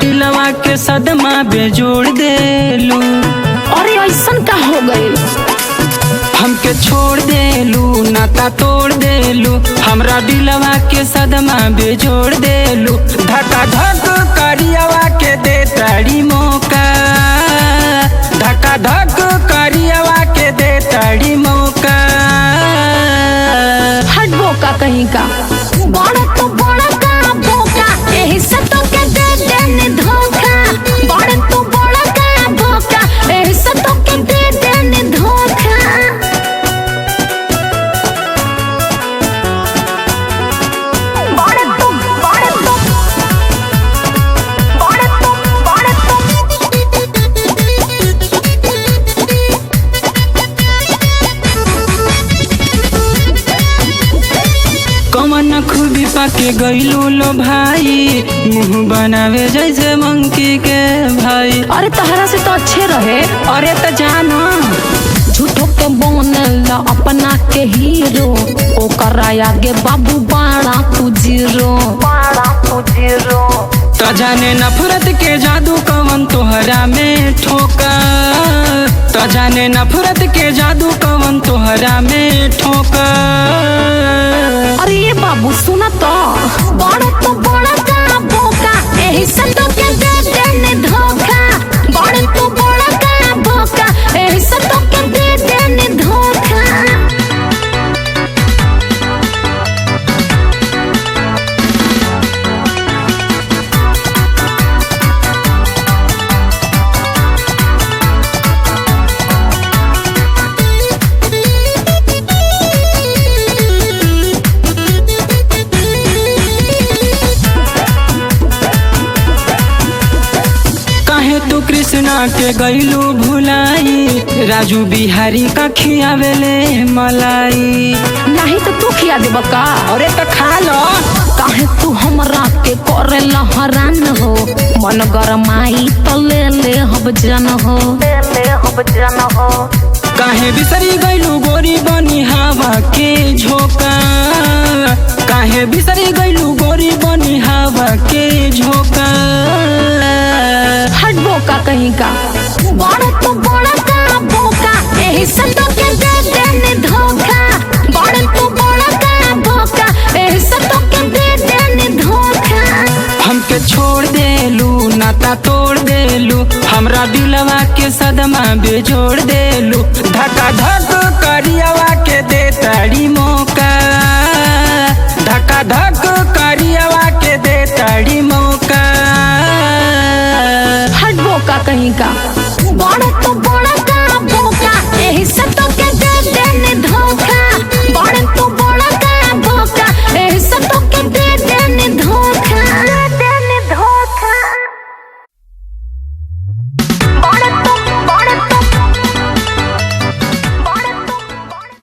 दिलवा के सदमा बेजोड़ देलू। अरे ऐसन का हो गए? हमके छोड़ देलू, नाता तोड़ देलू, हमरा दिलवा के सदमा बेजोड़ देलू। धक्का धक करियावा के दे ताड़ी मौका, धक्का धक करियावा के दे ताड़ी मौका। हट बोका कहीं का, बड़ा तो बड़ा का बोका, यही से तो के दे देने धोखा। बड़ा तो बड़ा का बोका, यही से तो के दे देने धोखा। कमन खूबी पाके गईलू लो भाई, मुँह बनावे जैसे मंकी के भाई। अरे तहरा से तो अच्छे रहे। अरे तो जानो झूठो के बोनेला अपना के हीरो, ओकर आगे बाबू बड़ा तू जीरो। तो जाने नफरत के जादू कवन तोहरा में ठोका, तो जाने नफरत के जादू कवन तोहरा में ठोका। अरे ये बाबू सुना तो, बड़ा का बोका, यही से तो के दे देने धोखा। बड़ा तो बड़ा का बोका, यही से तो के दे देने धोखा। तू कृष्णा के गईलू भुलाई, राजू बिहारी का खियावेले मलाई। नहीं तो तू खिया देब का? अरे तो खा लो। काहे तू हमरा के करे लहरान हो, मन गरमाई तो ले ले हब जन हो। काहे बिसरी गईलू गोरी बनी हवा के झोंका, काहे बिसरी गईलू गोरी बनी हवा के झोंका। हट बोका कहीं का, बड़ा तो बड़ा का बोका, यही से तो के दे देने धोखा। बड़ा तो बड़ा का बोका, यही से तो के दे देने धोखा। हमके छोड़ देलू, नाता तोड़ देलू, हमरा दिलवा के सदमा बेजोड़ देलू। धक्का धक करियावा के दे ताड़ी मौका, धक्का धक करियावा के दे ताड़ी मौका। हट बोका कहीं का, बड़ा तो